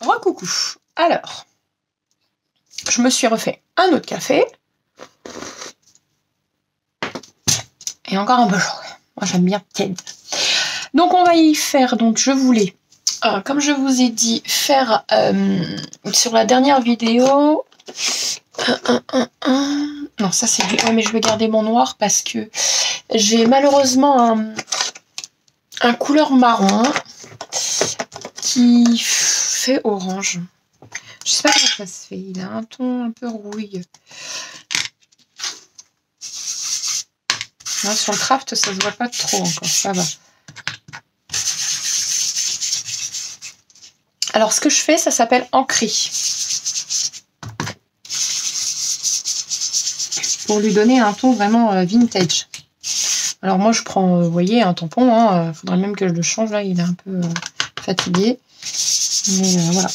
Recoucou. Alors, je me suis refait un autre café. Et encore un peu chaud. Moi, j'aime bien tiède. Donc, on va y faire. Donc, je voulais, comme je vous ai dit, faire sur la dernière vidéo. Non, ça c'est du. Oh, mais je vais garder mon noir parce que j'ai malheureusement un couleur marron qui fait orange. Je sais pas comment ça se fait. Il a un ton un peu rouille. Là, sur le craft, ça se voit pas trop encore. Ça va. Alors, ce que je fais, ça s'appelle encris. Pour lui donner un ton vraiment vintage. Alors, moi, je prends, vous voyez, un tampon. Faudrait même que je le change. Là, il est un peu fatigué. Mais voilà.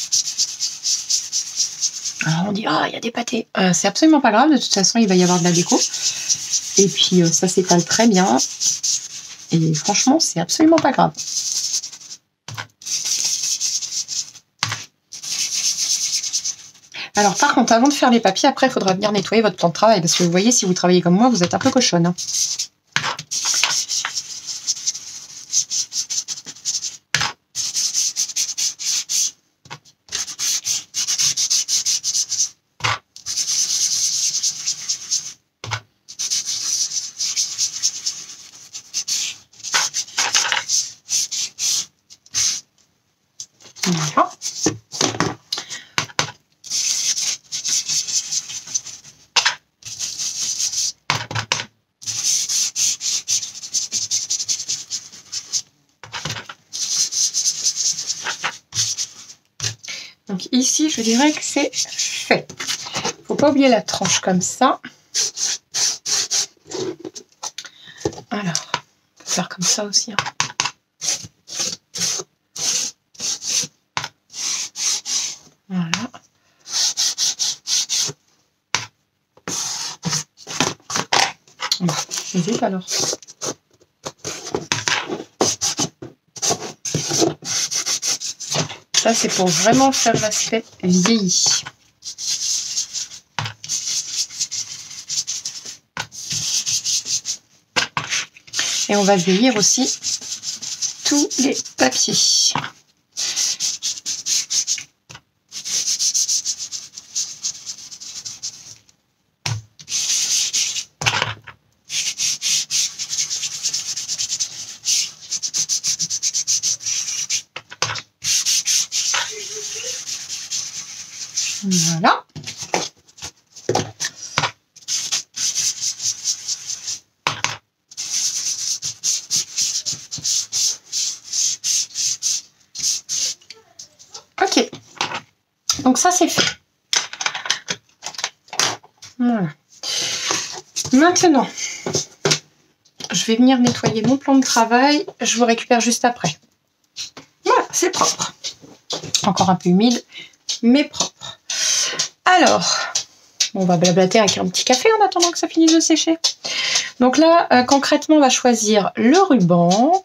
Alors, on dit, ah, il y a des pâtés. C'est absolument pas grave. De toute façon, il va y avoir de la déco. Et puis, ça s'étale très bien. Et franchement, c'est absolument pas grave. Alors, par contre, avant de faire les papiers, après, il faudra venir nettoyer votre plan de travail. Parce que vous voyez, si vous travaillez comme moi, vous êtes un peu cochonne. Hein. Voilà. Donc ici, je dirais que c'est fait. Faut pas oublier la tranche comme ça. Alors, on peut faire comme ça aussi. Hein. Voilà. Bon, vite alors. Ça, c'est pour vraiment faire l'aspect vieilli. Et on va vieillir aussi tous les papiers. Voilà. Ok. Donc ça, c'est fait. Voilà. Maintenant, je vais venir nettoyer mon plan de travail. Je vous récupère juste après. Voilà, c'est propre. Encore un peu humide, mais propre. Alors, on va blablater avec un petit café en attendant que ça finisse de sécher. Donc là, concrètement, on va choisir le ruban.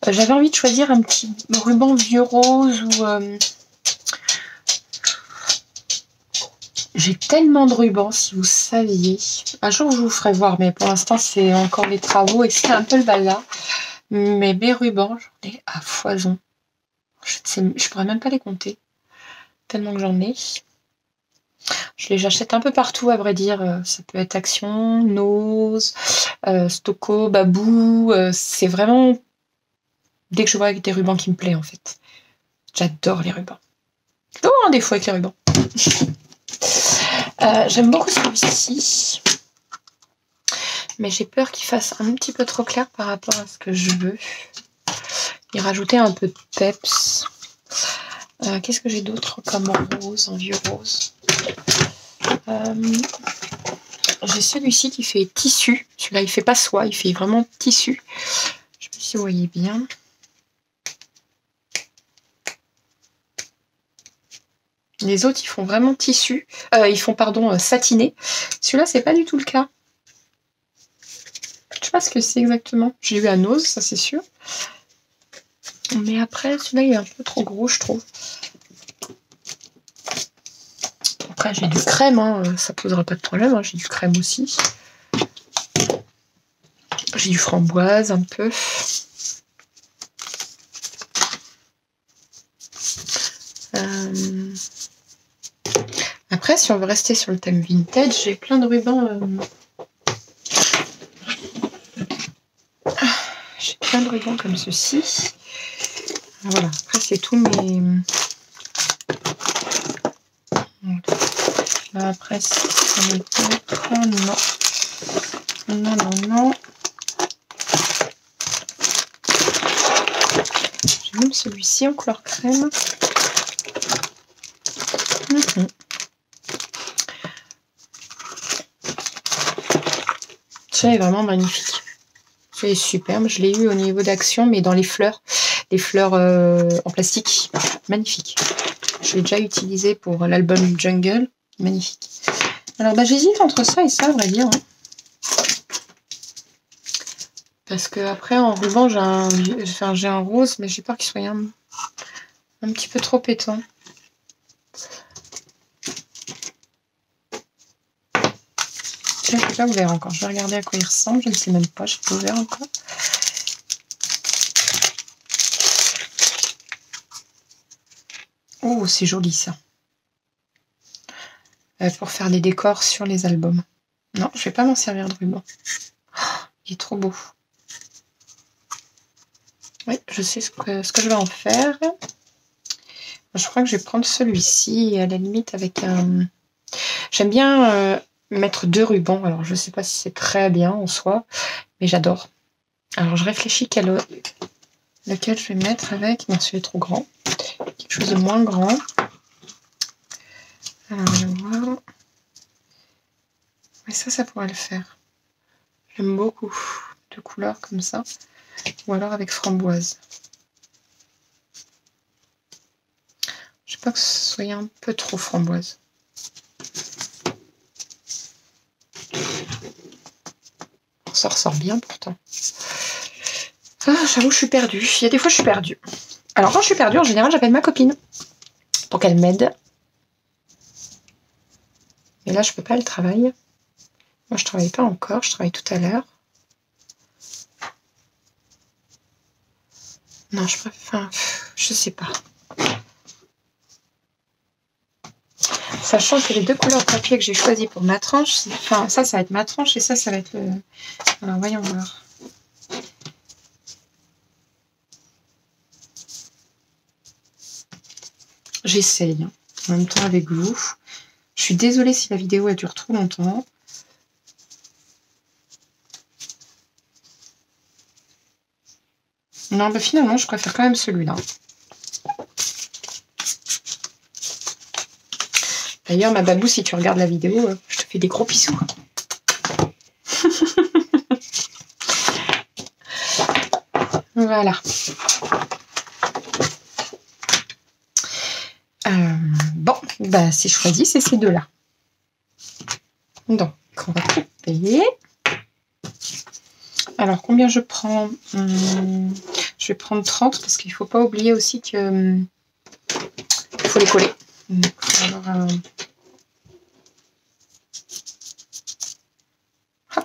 J'avais envie de choisir un petit ruban vieux rose ou... J'ai tellement de rubans, si vous saviez. Un jour, je vous ferai voir, mais pour l'instant, c'est encore les travaux et c'est un peu le bazar. Mais mes rubans, j'en ai à foison. Je pourrais même pas les compter, tellement que j'en ai. Je les achète un peu partout, à vrai dire. Ça peut être Action, Nose, Stocco, Babou. C'est vraiment... Dès que je vois avec des rubans qui me plaisent, en fait. J'adore les rubans. Oh, un défaut avec les rubans. J'aime beaucoup celui-ci. Mais j'ai peur qu'il fasse un petit peu trop clair par rapport à ce que je veux. Et rajouter un peu de peps. Qu'est-ce que j'ai d'autre comme rose, en vieux rose? J'ai celui-ci qui fait tissu. Celui-là, il fait pas soie, il fait vraiment tissu. Je sais pas si vous voyez bien. Les autres, ils font vraiment tissu. Ils font, pardon, satiné. Celui-là, c'est pas du tout le cas. Je sais pas ce que c'est exactement. J'ai eu à Nose, ça c'est sûr. Mais après, celui-là, il est un peu trop gros, je trouve. Après, j'ai du crème, hein, ça posera pas de problème. Hein, j'ai du crème aussi. J'ai du framboise un peu. Après, si on veut rester sur le thème vintage, j'ai plein de rubans. J'ai plein de rubans comme ceci. Voilà, après c'est tout mes... Là, après c'est les autres. Non. Non, non, non. J'ai même celui-ci en couleur crème. Celui-là est vraiment magnifique. Celui-là est superbe. Je l'ai eu au niveau d'Action, mais dans les fleurs en plastique. Magnifique. Je l'ai déjà utilisé pour l'album Jungle. Magnifique. Alors, bah, j'hésite entre ça et ça, à vrai dire. Hein. Parce que après en ruban, j'ai un rose, mais j'ai peur qu'il soit un petit peu trop pétant. Je ne l'ai pas ouvert encore. Je vais regarder à quoi il ressemble. Je ne sais même pas. Je ne l'ai pas ouvert encore. Oh, c'est joli ça. Pour faire des décors sur les albums. Non, je ne vais pas m'en servir de ruban. Oh, il est trop beau. Oui, je sais ce que je vais en faire. Je crois que je vais prendre celui-ci, à la limite avec un... J'aime bien mettre 2 rubans. Alors, je ne sais pas si c'est très bien en soi, mais j'adore. Alors, je réfléchis lequel je vais mettre avec... Non, celui est trop grand. Quelque chose de moins grand. Alors, je vais voir. Mais ça pourrait le faire. J'aime beaucoup de couleurs comme ça. Ou alors avec framboise. Je sais pas que ce soit un peu trop framboise. Ça ressort bien pourtant. Ah, j'avoue, je suis perdue. Il y a des fois, je suis perdue. Alors, quand je suis perdue, en général, j'appelle ma copine pour qu'elle m'aide. Mais là, je peux pas, elle travaille. Moi, je travaille pas encore. Je travaille tout à l'heure. Non, je préfère... je sais pas. Sachant que les 2 couleurs de papier que j'ai choisies pour ma tranche, enfin, ça va être ma tranche et ça va être le... Alors, voyons voir. J'essaye, hein, en même temps avec vous. Je suis désolée si la vidéo elle dure trop longtemps. Non, bah finalement, je préfère quand même celui-là. D'ailleurs, ma babou, si tu regardes la vidéo, je te fais des gros bisous. Voilà. Bon, bah c'est choisi, c'est ces 2-là. Donc, on va couper. Alors, combien je prends? Je vais prendre 30 parce qu'il ne faut pas oublier aussi que il faut les coller. Alors, hop.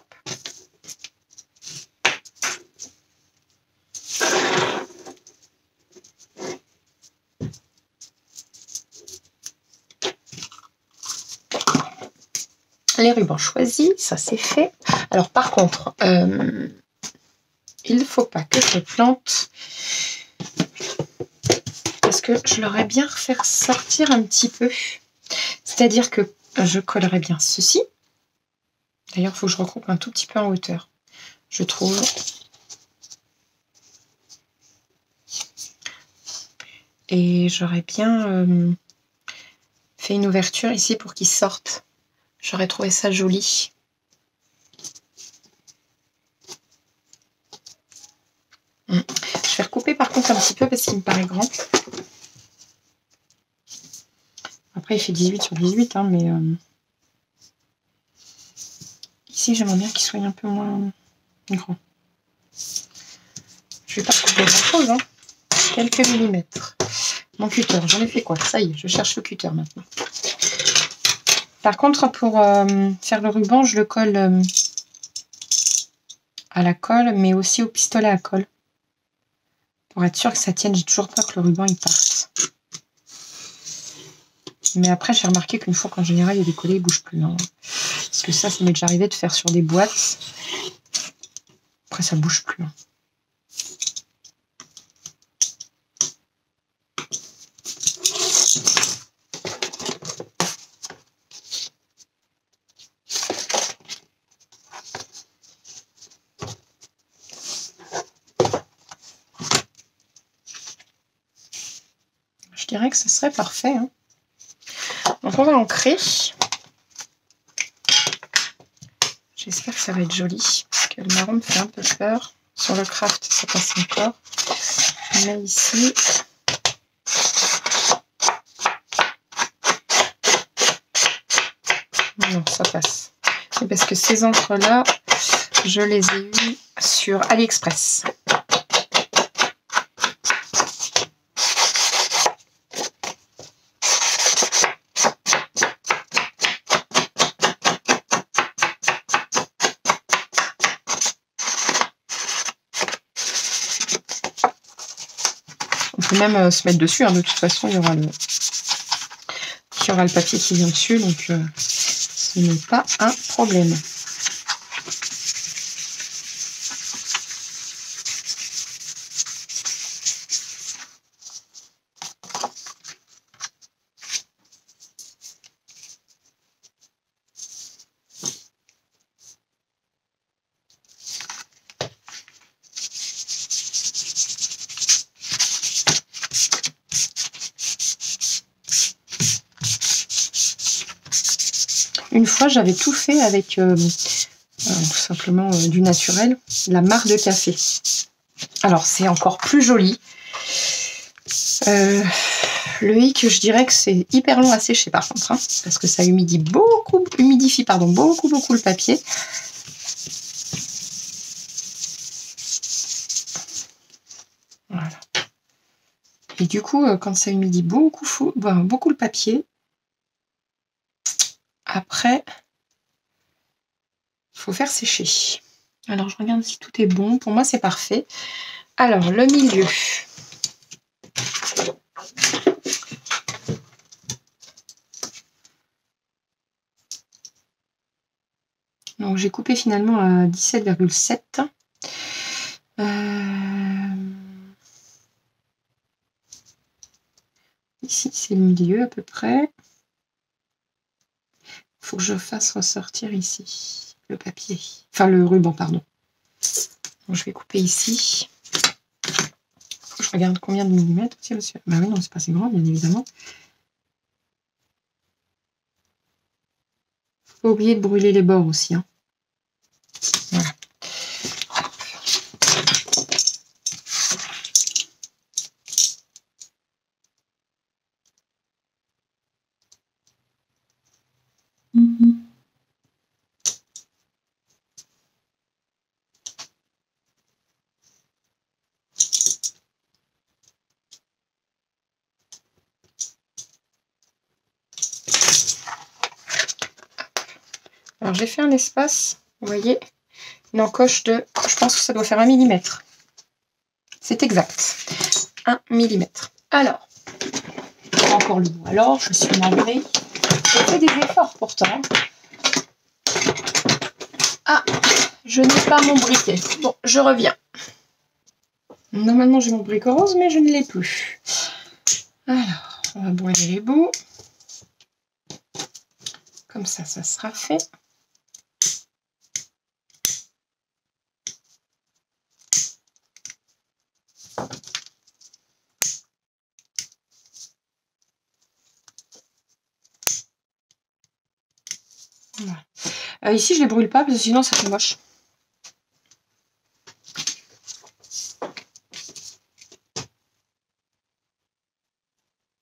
Les rubans choisis, ça c'est fait. Alors par contre, il ne faut pas que je plante parce que je l'aurais bien faire sortir un petit peu. C'est-à-dire que je collerai bien ceci. D'ailleurs, il faut que je recoupe un tout petit peu en hauteur, je trouve. Et j'aurais bien fait une ouverture ici pour qu'il sorte. J'aurais trouvé ça joli. Je vais recouper par contre un petit peu parce qu'il me paraît grand. Après, il fait 18 sur 18, hein, mais ici, j'aimerais bien qu'il soit un peu moins grand. Je vais pas couper grand-chose, hein. Quelques millimètres. Mon cutter, j'en ai fait quoi? Ça y est, je cherche le cutter maintenant. Par contre, pour faire le ruban, je le colle à la colle, mais aussi au pistolet à colle. Pour être sûr que ça tienne, j'ai toujours peur que le ruban il parte. Mais après, j'ai remarqué qu'une fois qu'en général, il est décollé, il ne bouge plus. Hein. Parce que ça m'est déjà arrivé de faire sur des boîtes. Après, ça ne bouge plus. Hein. Je dirais que ce serait parfait. Hein. Donc, on va ancrer. J'espère que ça va être joli. Parce que le marron me fait un peu peur. Sur le craft, ça passe encore. Mais ici... Non, ça passe. C'est parce que ces encres-là, je les ai eues sur AliExpress. On peut même se mettre dessus. Hein. De toute façon, il y aura le papier qui vient dessus. Donc, ce n'est pas un problème. Une fois, j'avais tout fait avec tout simplement du naturel, la mare de café. Alors, c'est encore plus joli. Le hic, je dirais que c'est hyper long à sécher par contre, hein, parce que ça humidifie beaucoup le papier. Voilà. Et du coup, quand ça humidifie beaucoup le papier, après, il faut faire sécher. Alors, je regarde si tout est bon. Pour moi, c'est parfait. Alors, le milieu. Donc, j'ai coupé finalement à 17,7. Ici, c'est le milieu à peu près. Il faut que je fasse ressortir ici le papier. Enfin, le ruban, pardon. Donc, je vais couper ici. Faut que je regarde combien de millimètres aussi, monsieur. Bah oui, non, c'est pas assez grand, bien évidemment. Faut pas oublier de brûler les bords aussi. Hein. Voilà. Alors, j'ai fait un espace, vous voyez, une encoche de, je pense que ça doit faire 1 mm. C'est exact. 1 mm. Alors, encore le bout. Alors, je suis navrée. J'ai fait des efforts pourtant. Ah, je n'ai pas mon briquet. Bon, je reviens. Normalement, j'ai mon briquet rose, mais je ne l'ai plus. Alors, on va brûler les bouts. Comme ça, ça sera fait. Voilà. Ici, je ne les brûle pas parce que sinon, ça fait moche.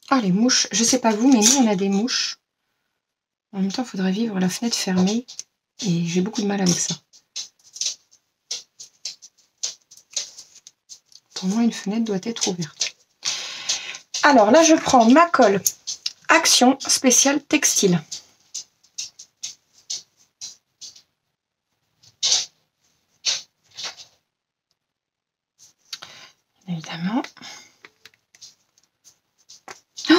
Ah, les mouches. Je ne sais pas vous, mais nous, on a des mouches. En même temps, il faudrait vivre la fenêtre fermée. Et j'ai beaucoup de mal avec ça. Pour moi, une fenêtre doit être ouverte. Alors là, je prends ma colle Action spéciale textile. évidemment. Oh,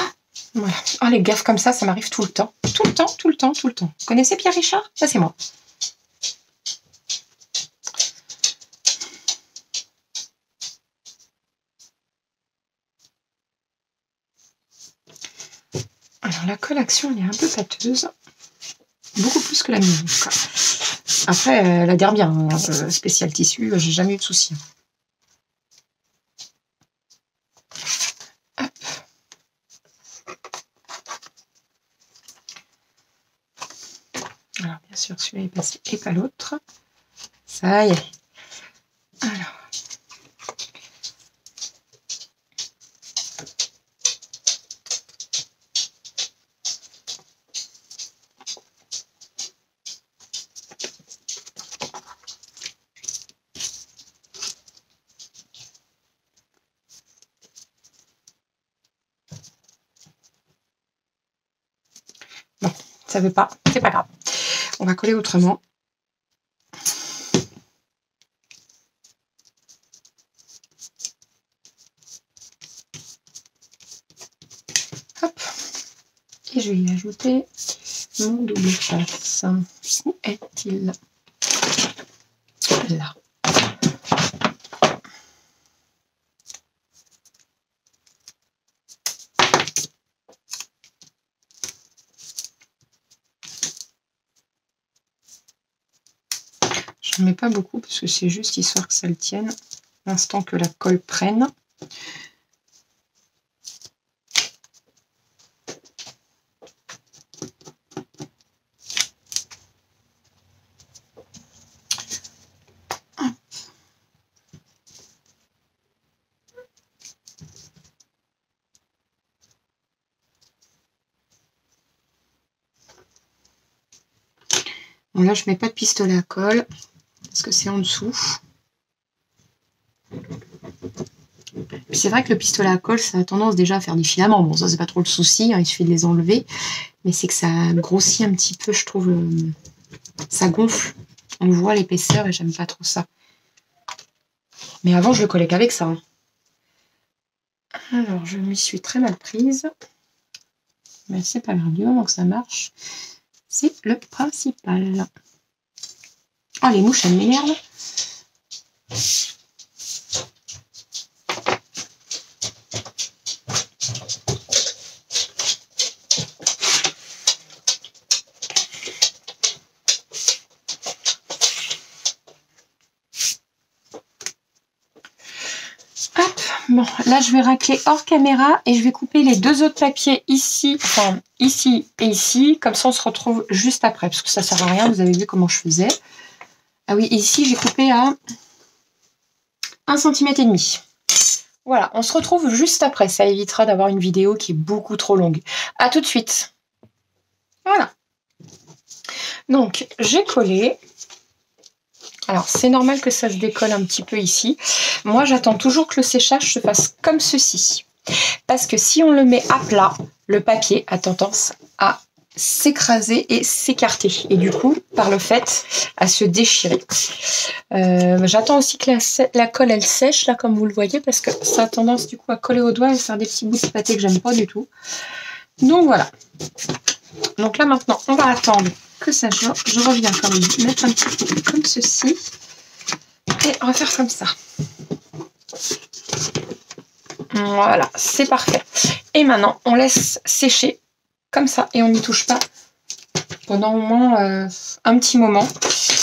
voilà. Oh, les gaffes comme ça m'arrive tout le temps. Tout le temps, tout le temps, tout le temps. Vous connaissez Pierre Richard? Ça, c'est moi. Alors, la colle Action, elle est un peu pâteuse. Beaucoup plus que la mienne, en tout cas. Après, elle adhère bien. Hein. Spécial tissu, j'ai jamais eu de soucis. Hop. Alors, bien sûr, celui-là est passé et pas l'autre. Ça y est. Alors. Bon, ça veut pas, c'est pas grave. On va coller autrement. Hop. Et je vais y ajouter mon double face. Où est-il? Là. Je ne mets pas beaucoup parce que c'est juste histoire que ça le tienne. L'instant que la colle prenne. Bon, là, je ne mets pas de pistolet à colle parce que c'est en dessous. C'est vrai que le pistolet à colle, ça a tendance déjà à faire des filaments. Bon, ça, c'est pas trop le souci, hein, il suffit de les enlever. Mais c'est que ça grossit un petit peu, je trouve. Ça gonfle. On voit l'épaisseur et j'aime pas trop ça. Mais avant, je le collais qu'avec ça. Hein. Alors, je m'y suis très mal prise. Mais c'est pas grave, du moment que ça marche, c'est le principal. Oh, les mouches, elles m'énervent. Bon, là, je vais racler hors caméra et je vais couper les deux autres papiers ici, enfin, ici et ici. Comme ça, on se retrouve juste après, parce que ça sert à rien. Vous avez vu comment je faisais. Ah oui, ici, j'ai coupé à 1,5 cm. Voilà, on se retrouve juste après. Ça évitera d'avoir une vidéo qui est beaucoup trop longue. À tout de suite. Voilà. Donc, j'ai collé. Alors, c'est normal que ça se décolle un petit peu ici. Moi, j'attends toujours que le séchage se fasse comme ceci. Parce que si on le met à plat, le papier a tendance à s'écraser et s'écarter. Et du coup, par le fait, à se déchirer. J'attends aussi que la colle, elle sèche, là, comme vous le voyez, parce que ça a tendance, du coup, à coller aux doigts et faire des petits bouts de pâté que j'aime pas du tout. Donc, voilà. Donc là, maintenant, on va attendre que ça change. Je reviens quand même mettre un petit peu comme ceci. Et on va faire comme ça. Voilà, c'est parfait. Et maintenant, on laisse sécher comme ça et on n'y touche pas pendant au moins un petit moment.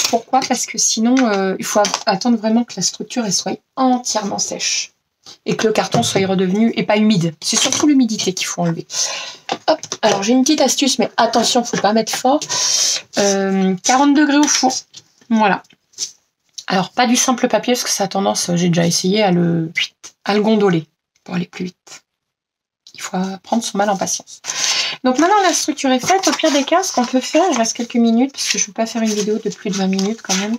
Pourquoi? Parce que sinon, il faut attendre vraiment que la structure elle soit entièrement sèche et que le carton soit redevenu et pas humide. C'est surtout l'humidité qu'il faut enlever. Hop, alors j'ai une petite astuce, mais attention, il ne faut pas mettre fort. 40 degrés au four. Voilà. Alors, pas du simple papier, parce que ça a tendance, j'ai déjà essayé, à le gondoler pour aller plus vite. Il faut prendre son mal en patience. Donc maintenant, la structure est faite. Au pire des cas, ce qu'on peut faire, il reste quelques minutes, parce que je ne veux pas faire une vidéo de plus de 20 minutes quand même.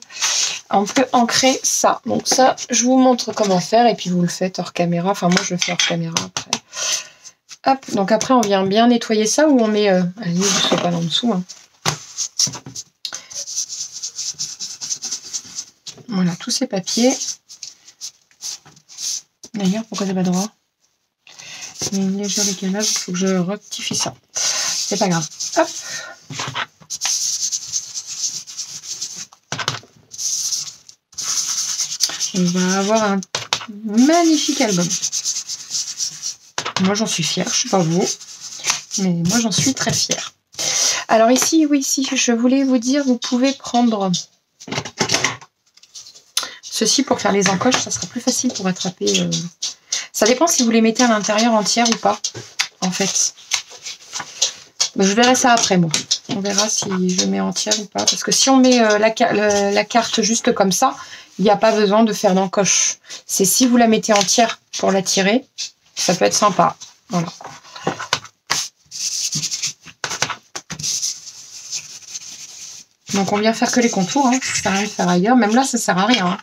On peut ancrer ça. Donc ça, je vous montre comment faire, et puis vous le faites hors caméra. Enfin, moi, je le fais hors caméra après. Hop, donc après, on vient bien nettoyer ça, où on met... allez, je ne sais pas en dessous, hein. Voilà, tous ces papiers. D'ailleurs, pourquoi c'est pas droit? Il y a une légère décalage, il faut que je rectifie ça. C'est pas grave. Hop. On va avoir un magnifique album. Moi, j'en suis fière. Je sais pas vous, mais moi, j'en suis très fière. Alors ici, oui, ici, je voulais vous dire, vous pouvez prendre ceci pour faire les encoches. Ça sera plus facile pour attraper. Ça dépend si vous les mettez à l'intérieur entière ou pas, en fait. Je verrai ça après, moi. On verra si je mets entière ou pas. Parce que si on met la carte juste comme ça, il n'y a pas besoin de faire d'encoche. C'est si vous la mettez entière pour la tirer, ça peut être sympa. Voilà. Donc on vient faire que les contours, hein. Ça sert à rien de faire ailleurs. Même là, ça sert à rien. Hein.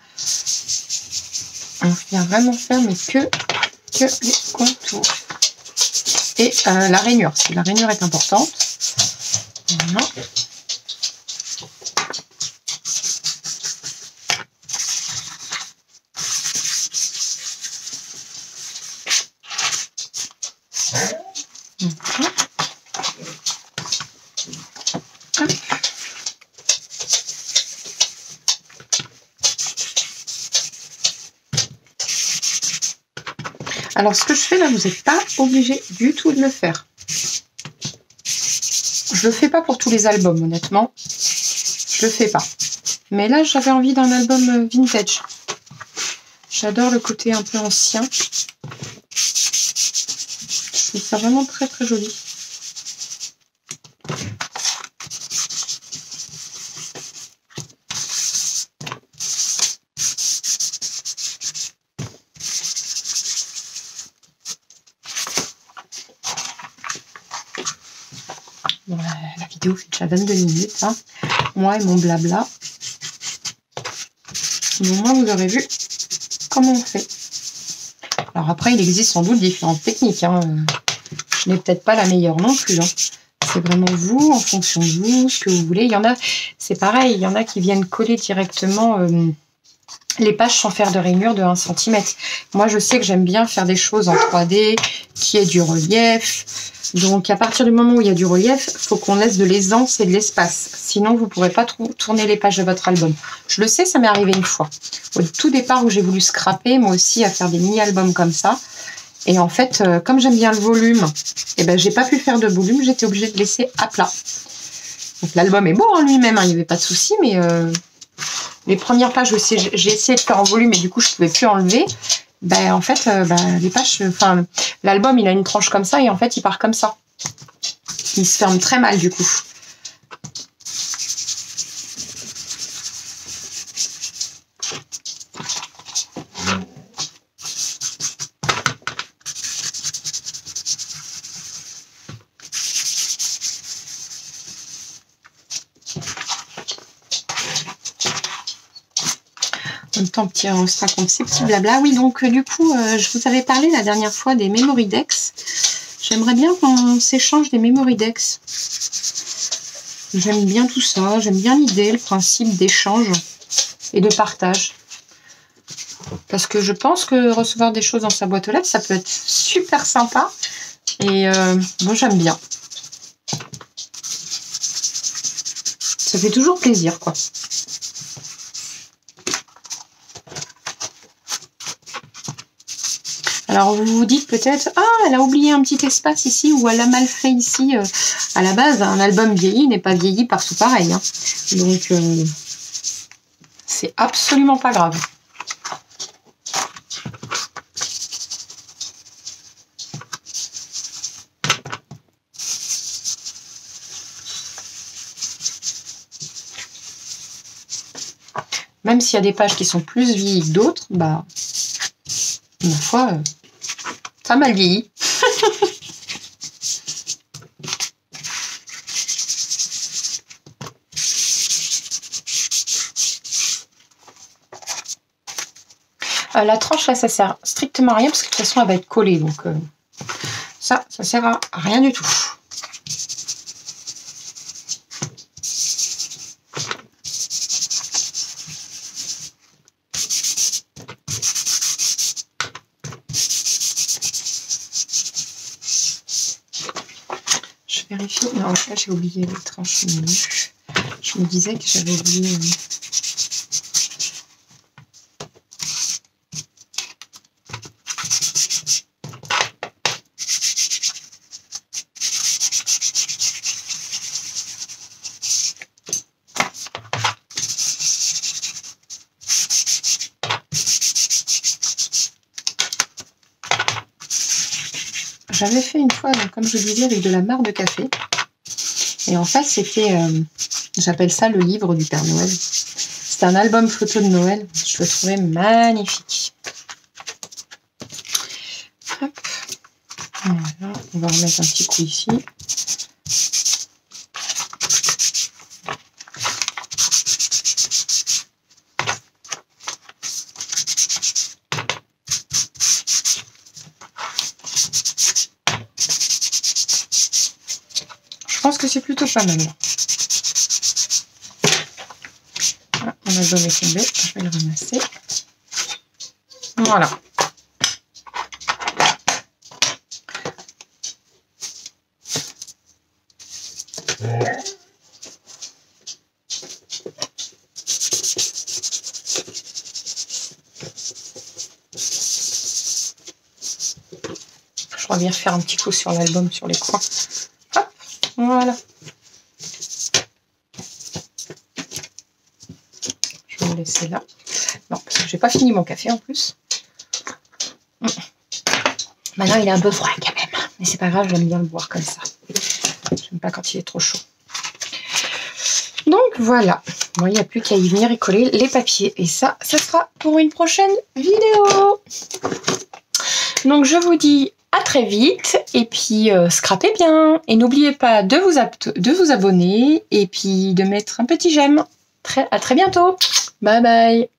On vient vraiment faire, mais que les contours. Et la rainure, parce que la rainure est importante. Voilà. Alors, ce que je fais là, vous n'êtes pas obligé du tout de le faire. Je le fais pas pour tous les albums, honnêtement. Je le fais pas. Mais là, j'avais envie d'un album vintage. J'adore le côté un peu ancien. Je trouve ça vraiment très très joli. Bon, la vidéo fait déjà 22 minutes. Hein. Moi et mon blabla. Mais au moins, vous aurez vu comment on fait. Alors après, il existe sans doute différentes techniques. Hein. Je n'ai peut-être pas la meilleure non plus. Hein. C'est vraiment vous, en fonction de vous, ce que vous voulez. Il y en a, c'est pareil, il y en a qui viennent coller directement les pages sans faire de rainure de 1 cm. Moi, je sais que j'aime bien faire des choses en 3D, qui est du relief. Donc, à partir du moment où il y a du relief, il faut qu'on laisse de l'aisance et de l'espace. Sinon, vous ne pourrez pas tourner les pages de votre album. Je le sais, ça m'est arrivé une fois. Au tout départ où j'ai voulu scraper, moi aussi, à faire des mini-albums comme ça. Et en fait, comme j'aime bien le volume, eh ben, j'ai pas pu faire de volume. J'étais obligée de laisser à plat. Donc, l'album est beau en lui-même, hein, il n'y avait pas de souci, mais... les premières pages, j'ai essayé de faire en volume et du coup, je ne pouvais plus enlever. Ben, en fait, les pages, enfin, l'album, il a une tranche comme ça et en fait, il part comme ça. Il se ferme très mal du coup. En même temps, petit restreint contre ces petits blabla. Oui, donc du coup, je vous avais parlé la dernière fois des Memory Decks. J'aimerais bien qu'on s'échange des Memory Decks. J'aime bien tout ça. J'aime bien l'idée, le principe d'échange et de partage. Parce que je pense que recevoir des choses dans sa boîte aux lettres, ça peut être super sympa. Et moi, j'aime bien. Ça fait toujours plaisir, quoi. Alors, vous vous dites peut-être, ah, elle a oublié un petit espace ici, ou elle a mal fait ici. À la base, un album vieilli n'est pas vieilli partout pareil. Hein. Donc, c'est absolument pas grave. Même s'il y a des pages qui sont plus vieillies que d'autres, bah, ma foi, ça m'a vieilli. La tranche là, ça sert strictement à rien parce que de toute façon, elle va être collée. Donc, ça sert à rien du tout. je vérifie. Non, là j'ai oublié les tranches menus. Je me disais que j'avais oublié. J'avais fait une fois, donc, comme je vous disais, avec de la marc de café. Et en fait, c'était, j'appelle ça le livre du Père Noël. C'est un album photo de Noël. Je le trouvais magnifique. Hop. Voilà, on va remettre un petit coup ici. Je pense que c'est plutôt pas mal. Ah, mon album est tombé, je vais le ramasser. Voilà. Je reviens faire un petit coup sur l'album, sur les coins. Hop, voilà. Je vais le laisser là. Non, parce que j'ai pas fini mon café en plus. Maintenant, il est un peu froid quand même. Mais c'est pas grave, j'aime bien le boire comme ça. J'aime pas quand il est trop chaud. Donc voilà. Bon, il n'y a plus qu'à y venir et coller les papiers. Et ça, ce sera pour une prochaine vidéo. Donc je vous dis à très vite. Et puis, scrapez bien. Et n'oubliez pas de vous abonner. Et puis de mettre un petit j'aime. À très bientôt. Bye bye.